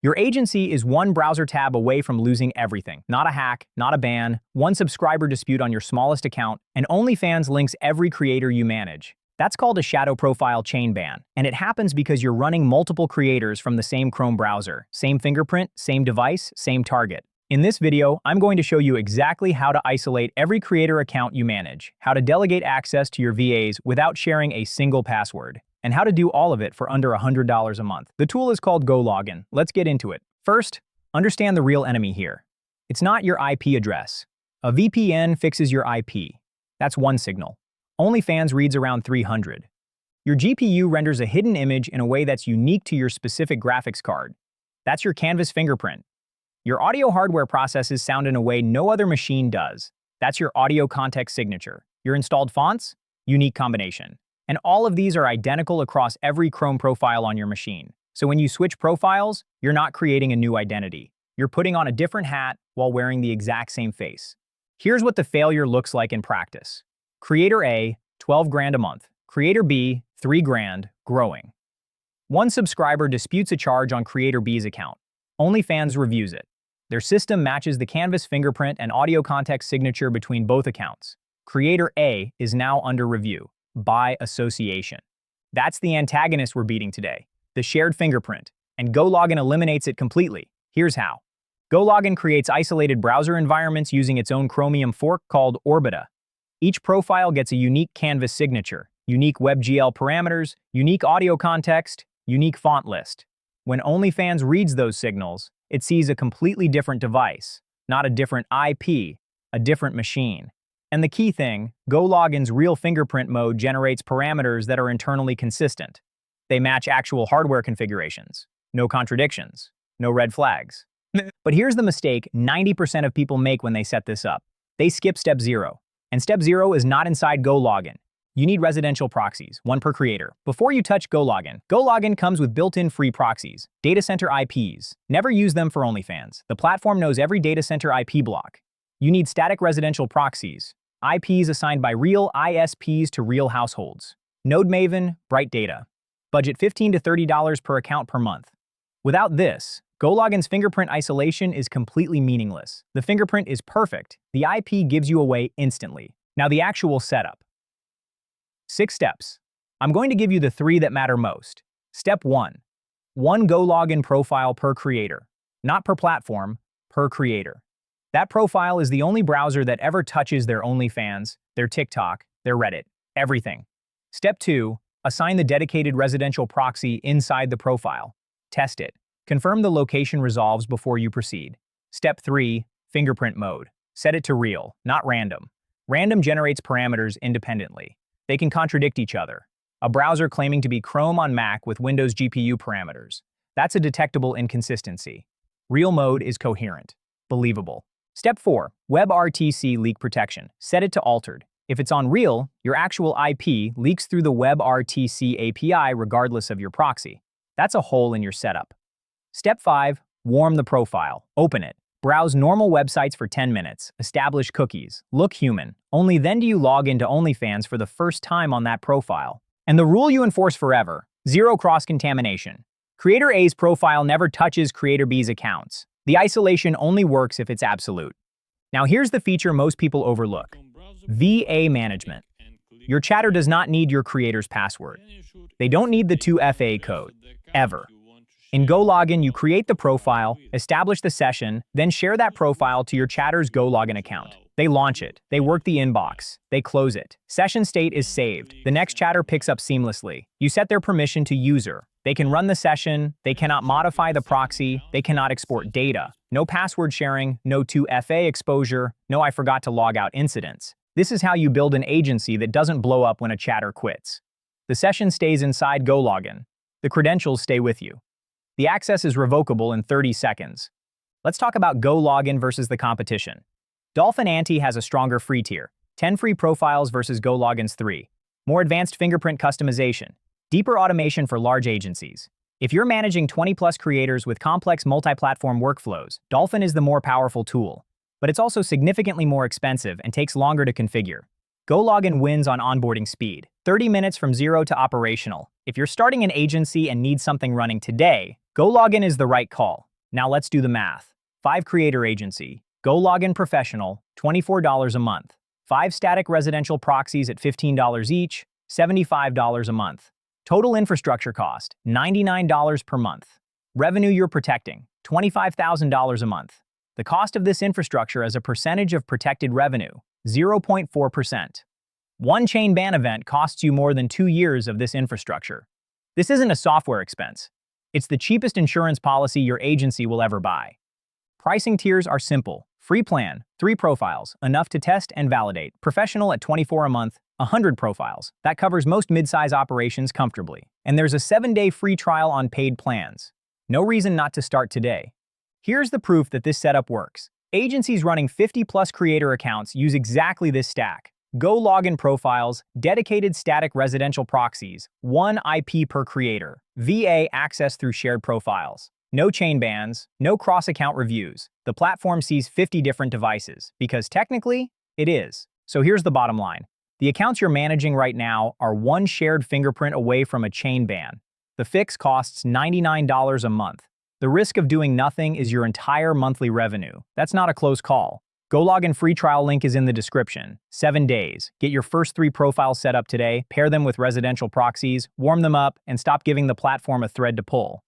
Your agency is one browser tab away from losing everything. Not a hack, not a ban, one subscriber dispute on your smallest account, and OnlyFans links every creator you manage. That's called a shadow profile chain ban, and it happens because you're running multiple creators from the same Chrome browser, same fingerprint, same device, same target. In this video, I'm going to show you exactly how to isolate every creator account you manage, how to delegate access to your VAs without sharing a single password, and how to do all of it for under $100 a month. The tool is called GoLogin. Let's get into it. First, understand the real enemy here. It's not your IP address. A VPN fixes your IP. That's one signal. OnlyFans reads around 300. Your GPU renders a hidden image in a way that's unique to your specific graphics card. That's your canvas fingerprint. Your audio hardware processes sound in a way no other machine does. That's your audio context signature. Your installed fonts? Unique combination. And all of these are identical across every Chrome profile on your machine. So when you switch profiles, you're not creating a new identity. You're putting on a different hat while wearing the exact same face. Here's what the failure looks like in practice. Creator A, 12 grand a month. Creator B, 3 grand, growing. One subscriber disputes a charge on Creator B's account. OnlyFans reviews it. Their system matches the canvas fingerprint and audio context signature between both accounts. Creator A is now under review. By association. That's the antagonist we're beating today, the shared fingerprint, and GoLogin eliminates it completely. Here's how. GoLogin creates isolated browser environments using its own Chromium fork called Orbita. Each profile gets a unique canvas signature, unique WebGL parameters, unique audio context, unique font list. When OnlyFans reads those signals, it sees a completely different device, not a different IP, a different machine. And the key thing, GoLogin's real fingerprint mode generates parameters that are internally consistent. They match actual hardware configurations. No contradictions. No red flags. But here's the mistake 90% of people make when they set this up. They skip step 0. And step 0 is not inside GoLogin. You need residential proxies, one per creator. Before you touch GoLogin, GoLogin comes with built-in free proxies, data center IPs. Never use them for OnlyFans. The platform knows every data center IP block. You need static residential proxies. IPs assigned by real ISPs to real households. Node Maven, Bright Data. Budget $15 to $30 per account per month. Without this, GoLogin's fingerprint isolation is completely meaningless. The fingerprint is perfect. The IP gives you away instantly. Now the actual setup. 6 steps. I'm going to give you the 3 that matter most. Step 1. One GoLogin profile per creator. Not per platform, per creator. That profile is the only browser that ever touches their OnlyFans, their TikTok, their Reddit, everything. Step 2, assign the dedicated residential proxy inside the profile. Test it. Confirm the location resolves before you proceed. Step 3, fingerprint mode. Set it to real, not random. Random generates parameters independently. They can contradict each other. A browser claiming to be Chrome on Mac with Windows GPU parameters. That's a detectable inconsistency. Real mode is coherent. Believable. Step 4. WebRTC leak protection. Set it to altered. If it's on real, your actual IP leaks through the WebRTC API regardless of your proxy. That's a hole in your setup. Step 5. Warm the profile. Open it. Browse normal websites for 10 minutes. Establish cookies. Look human. Only then do you log into OnlyFans for the first time on that profile. And the rule you enforce forever. Zero cross-contamination. Creator A's profile never touches Creator B's accounts. The isolation only works if it's absolute. Now here's the feature most people overlook. VA management. Your chatter does not need your creator's password. They don't need the 2FA code, ever. In GoLogin, you create the profile, establish the session, then share that profile to your chatter's GoLogin account. They launch it, they work the inbox, they close it. Session state is saved. The next chatter picks up seamlessly. You set their permission to user. They can run the session, they cannot modify the proxy, they cannot export data. No password sharing, no 2FA exposure, no I forgot to log out incidents. This is how you build an agency that doesn't blow up when a chatter quits. The session stays inside GoLogin. The credentials stay with you. The access is revocable in 30 seconds. Let's talk about GoLogin versus the competition. Dolphin Anty has a stronger free tier. 10 free profiles versus GoLogin's 3. More advanced fingerprint customization. Deeper automation for large agencies. If you're managing 20+ creators with complex multi-platform workflows, Dolphin is the more powerful tool. But it's also significantly more expensive and takes longer to configure. GoLogin wins on onboarding speed. 30 minutes from zero to operational. If you're starting an agency and need something running today, GoLogin is the right call. Now let's do the math. 5 creator agency, GoLogin professional, $24 a month. 5 static residential proxies at $15 each, $75 a month. Total infrastructure cost, $99 per month. Revenue you're protecting, $25,000 a month. The cost of this infrastructure as a percentage of protected revenue, 0.4%. One chain ban event costs you more than 2 years of this infrastructure. This isn't a software expense. It's the cheapest insurance policy your agency will ever buy. Pricing tiers are simple. Free plan, 3 profiles, enough to test and validate. Professional at $24 a month, 100 profiles. That covers most mid-size operations comfortably. And there's a 7-day free trial on paid plans. No reason not to start today. Here's the proof that this setup works. Agencies running 50-plus creator accounts use exactly this stack. GoLogin profiles, dedicated static residential proxies, 1 IP per creator, VA access through shared profiles. No chain bans, no cross-account reviews. The platform sees 50 different devices, because technically, it is. So here's the bottom line. The accounts you're managing right now are 1 shared fingerprint away from a chain ban. The fix costs $99 a month. The risk of doing nothing is your entire monthly revenue. That's not a close call. GoLogin free trial link is in the description. 7 days. Get your first 3 profiles set up today, pair them with residential proxies, warm them up, and stop giving the platform a thread to pull.